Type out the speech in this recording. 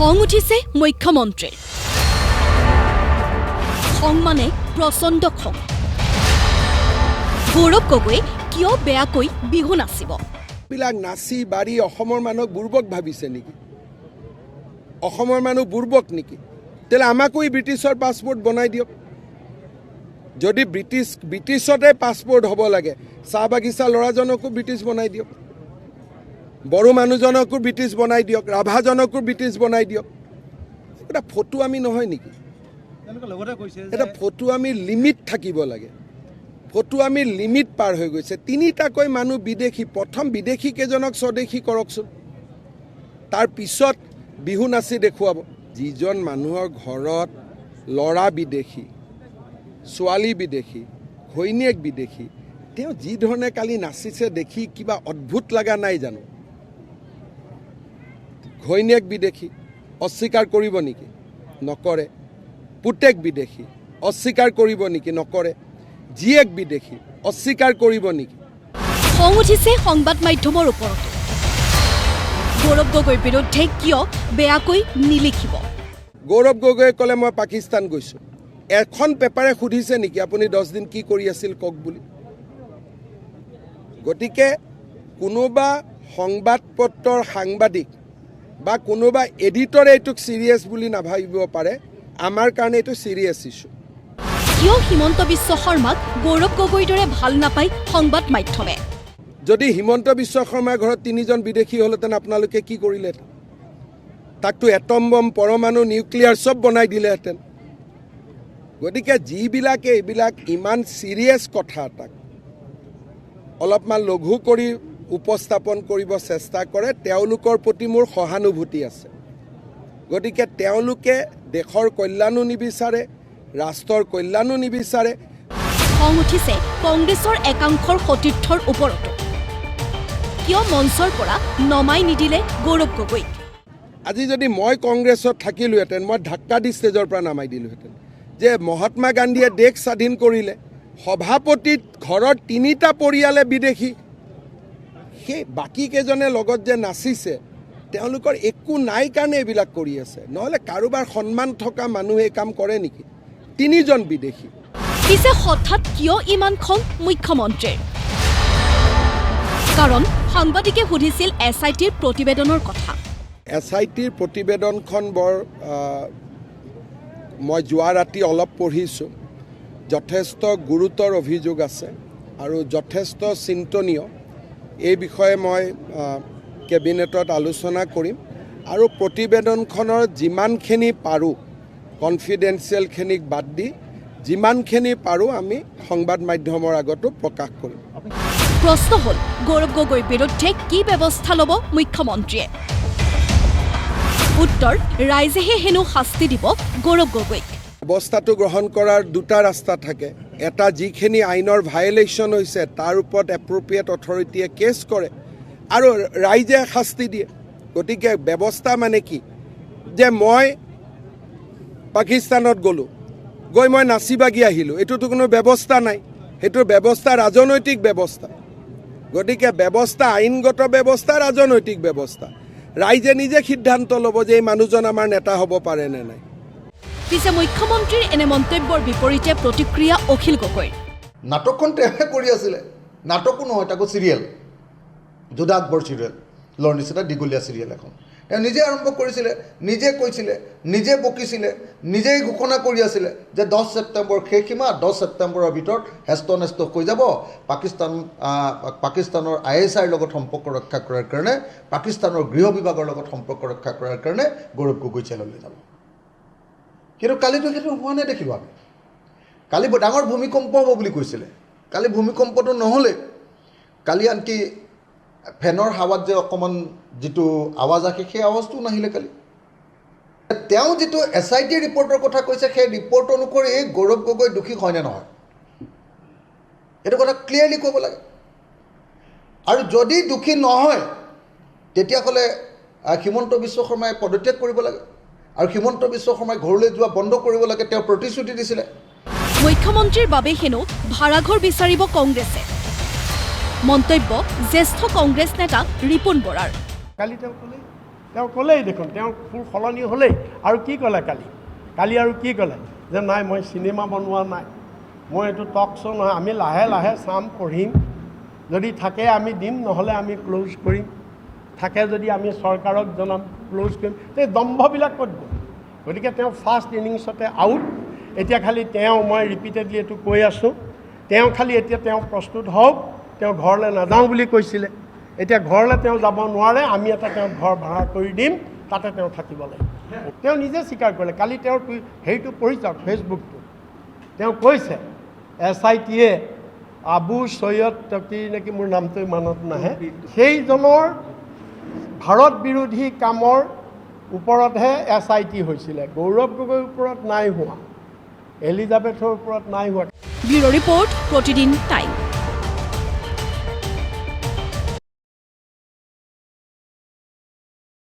খং উঠিছে মুখ্যমন্ত্ৰীৰ খং মানে প্ৰচণ্ড খং গৌৰৱ গগৈ কিয় বেয়াকৈ বিহু নাচিব বিলাক নাচি বাড়ি অসমৰ মানুহক বুৰ্বক ভাবিছে নেকি অসমৰ মানুহ বুৰ্বক নেকি তেলে আমাকো ব্ৰিটিছৰ পাছপোৰ্ট বনাই দিয়ক যদি ব্ৰিটিছতে পাছপোৰ্ট হ'ব লাগে চাহ বাগিচা ল'ৰাজনকো ব্ৰিটিছ বনাই দিয়ক বড়ো মানুহজনকো ব্ৰিটিছ বনাই দিয়ক ৰাভাজনকো ব্ৰিটিছ বনাই দিয়ক এটা ফটো আমি নহয় নেকি এটা ফটো আমি লিমিট থাকিব লাগে ফটো আমি লিমিট পাৰ হৈ গৈছে তিনিটাকৈ মানুহ বিদেশী প্ৰথম বিদেশী কেজনক স্বদেশী কৰকচোন তাৰ পিছত বিহু নাচি দেখুৱাব যিজন মানুহৰ ঘৰত ল'ৰা বিদেশী ছোৱালী বিদেশী ঘৈণীয়েক বিদেশী তেওঁ যি ধৰণে কালি নাচিছে দেখি কিবা অদ্ভুত লগা নাই জানো ঘৈণীয়েক বিদেশী অস্বীকাৰ কৰিব নেকি নকৰে পুতেক বিদেশী অস্বীকাৰ কৰিব নেকি নকৰে জীয়েক বিদেশী অস্বীকাৰ কৰিব নেকি খং উঠিছে সংবাদ মাধ্যমৰ ওপৰত গৌৰৱ গগৈৰ বিৰুদ্ধে কিয় বেয়াকৈ নিলিখিব গৌৰৱ গগৈয়ে ক'লে মই পাকিস্তান গৈছোঁ এখন পেপাৰে সুধিছে নেকি আপুনি 10 দিন কি কৰি আছিল কওক বুলি গতিকে কোনোবা সংবাদ পত্ৰৰ সাংবাদিক বা কোনোবা এডিটৰে এইটোক সিৰিয়াছ বুলি নাভাবিব পাৰে আমাৰ কাৰণে এইটো সিৰিয়াছ ইস্যু কিয় হিমন্ত বিশ্ব শৰ্মাক গৌৰৱ গগৈৰ দৰে ভাল নাপায় সংবাদ মাধ্যমে যদি হিমন্ত বিশ্ব শৰ্মাৰ ঘৰত 3জন বিদেশী হ'লহেঁতেন আপোনালোকে কি কৰিলেহেঁতেন তাকতো এটম বম পৰমাণু নিউক্লিয়াৰ চব বনাই দিলেহেঁতেন গতিকে যিবিলাকে এইবিলাক ইমান সিৰিয়াছ কথা এটাক অলপমান লঘু কৰি উপস্থাপন কৰিব চেষ্টা কৰে তেওঁলোকৰ প্ৰতি মোৰ সহানুভূতি আছে গতিকে তেওঁলোকে দেশৰ কল্যাণো নিবিচাৰে ৰাষ্ট্ৰৰ কল্যাণো নিবিচাৰে খং উঠিছে কংগ্ৰেছৰ একাংশৰ সতীৰ্থৰ ওপৰতো কিয় মঞ্চৰ পৰা নমাই নিদিলে গৌৰৱ গগৈক আজি যদি মই কংগ্ৰেছত থাকিলোহেঁতেন মই ধাক্কা দি ষ্টেজৰ পৰা নামাই দিলোহেঁতেন যে মহাত্মা গান্ধীয়ে দেশ স্বাধীন কৰিলে সভাপতিত ঘৰৰ 3টা পৰিয়ালে বিদেশী সেই বাকী কেজনে লগত যে নাচিছে তেওঁলোকৰ একো নাই কাৰণে এইবিলাক কৰি আছে নহ'লে কাৰোবাৰ সন্মান থকা মানুহে কাম কৰে নেকি 3জন বিদেশী পিছে হঠাৎ কিয় ইমান খং মুখ্যমন্ত্ৰীৰ কাৰণ সাংবাদিকে সুধিছিল SITৰ প্ৰতিবেদনৰ কথা SITৰ প্ৰতিবেদনখন বৰ মই যোৱা ৰাতি অলপ পঢ়িছোঁ যথেষ্ট গুৰুতৰ অভিযোগ আছে আৰু যথেষ্ট চিন্তনীয় এই বিষয়ে মই কেবিনেটত আলোচনা কৰিম আৰু প্ৰতিবেদনখনৰ যিমানখিনি পাৰোঁ কনফিডেন্সিয়েলখিনিক বাদ দি যিমানখিনি পাৰোঁ আমি সংবাদ মাধ্যমৰ আগতো প্ৰকাশ কৰিম প্ৰশ্ন হ'ল গৌৰৱ গগৈৰ বিৰুদ্ধে কি ব্যৱস্থা ল'ব মুখ্যমন্ত্ৰীয়ে উত্তৰ ৰাইজেহে হেনো শাস্তি দিব গৌৰৱ গগৈক ব্যৱস্থাটো গ্ৰহণ কৰাৰ 2টা ৰাস্তা থাকে এটা যিখিনি আইনৰ ভায়লেশ্যন হৈছে তাৰ ওপৰত এপ্ৰপ্ৰিয়েট অথৰিটিয়ে কেছ কৰে আৰু ৰাইজে শাস্তি দিয়ে গতিকে ব্যৱস্থা মানে কি যে মই পাকিস্তানত গ'লোঁ গৈ মই নাচি বাগি আহিলোঁ এইটোতো কোনো ব্যৱস্থা নাই সেইটো ব্যৱস্থা ৰাজনৈতিক ব্যৱস্থা গতিকে ব্যৱস্থা আইনগত ব্যৱস্থা ৰাজনৈতিক ব্যৱস্থা ৰাইজে নিজে সিদ্ধান্ত ল'ব যে এই মানুহজন আমাৰ নেতা হ'ব পাৰে নে নাই পিছে মুখ্যমন্ত্ৰীৰ এনে মন্তব্যৰ বিপৰীতে প্ৰতিক্ৰিয়া অখিল গগৈৰ নাটকখন তেওঁহে কৰি আছিলে নাটকো নহয় তাকো চিৰিয়েল যোধা আকবৰ চিৰিয়েলৰ নিচিনা দীঘলীয়া চিৰিয়েল এখন তেওঁ নিজে আৰম্ভ কৰিছিলে নিজে কৈছিলে নিজে বকিছিলে নিজেই ঘোষণা কৰি আছিলে যে 10 ছেপ্টেম্বৰ শেষ সীমা 10 ছেপ্টেম্বৰৰ ভিতৰত হেষ্ট হৈ যাব পাকিস্তানৰ ISIৰ লগত সম্পৰ্ক ৰক্ষা কৰাৰ কাৰণে পাকিস্তানৰ গৃহ বিভাগৰ লগত সম্পৰ্ক ৰক্ষা কৰাৰ কাৰণে গৌৰৱ গগৈ জেললৈ যাব কিন্তু কালিতো সেইটো হোৱা নাই দেখিব আমি কালি ডাঙৰ ভূমিকম্প হ'ব বুলি কৈছিলে কালি ভূমিকম্পটো নহ'লে কালি আনকি ফেনৰ হাৱাত যে অকণমান যিটো আৱাজ আহে সেই আৱাজটো নাহিলে কালি তেওঁ যিটো SIT ৰিপৰ্টৰ কথা কৈছে সেই ৰিপৰ্ট অনুসৰি গৌৰৱ গগৈ দোষী হয়নে নহয় এইটো কথা ক্লিয়াৰলি ক'ব লাগে আৰু যদি দোষী নহয় তেতিয়াহ'লে হিমন্ত বিশ্ব শৰ্মাই পদত্যাগ কৰিব লাগে আৰু হিমন্ত বিশ্ব শৰ্মাই ঘৰলৈ যোৱা বন্ধ কৰিব লাগে তেওঁ প্ৰতিশ্ৰুতি দিছিলে মুখ্যমন্ত্ৰীৰ বাবে হেনো ভাড়াঘৰ বিচাৰিব কংগ্ৰেছে মন্তব্য জ্যেষ্ঠ কংগ্ৰেছ নেতা ৰিপুণ বৰাৰ কালি তেওঁ ক'লে তেওঁ ক'লেই দেখোন, তেওঁ ফুল সলনি হ'লেই। আৰু কি ক'লে কালি আৰু কি ক'লে যে নাই মই চিনেমা বনোৱা নাই, মই এইটো টক শ্ব' নহয়, আমি লাহে লাহে চাম, পঢ়িম, যদি থাকে আমি দিম, নহ'লে আমি ক্ল'জ কৰিম, থাকে যদি আমি চৰকাৰক জনাম, ক্ল'জ কৰিম। এই দম্ভবিলাক ক'ত গ'ল? গতিকে তেওঁ ফাৰ্ষ্ট ইনিংছতে আউট। এতিয়া খালি মই ৰিপিটেডলি এইটো কৈ আছোঁ, খালি এতিয়া প্ৰস্তুত হওক। তেওঁ ঘৰলৈ নাযাওঁ বুলি কৈছিলে, এতিয়া ঘৰলৈ তেওঁ যাব নোৱাৰে, আমি এটা তেওঁক ঘৰ ভাড়া কৰি দিম, তাতে তেওঁ থাকিব লাগিব। তেওঁ নিজে স্বীকাৰ কৰিলে, কালি তেওঁৰ হেৰিটো পঢ়ি চাওক ফেচবুকটো, তেওঁ কৈছে SIT-য়ে আবু সৈয়দ তকি নেকি, মোৰ নামটো মনত নাহে, সেইজনৰ ভাৰত বিৰোধী কামৰ ওপৰতহে SIT হৈছিলে, গৌৰৱ গগৈৰ ওপৰত নাই হোৱা, এলিজাবেথৰ ওপৰত নাই হোৱা। ব্যুৰ' ৰিপৰ্ট, প্ৰতিদিন টাইম।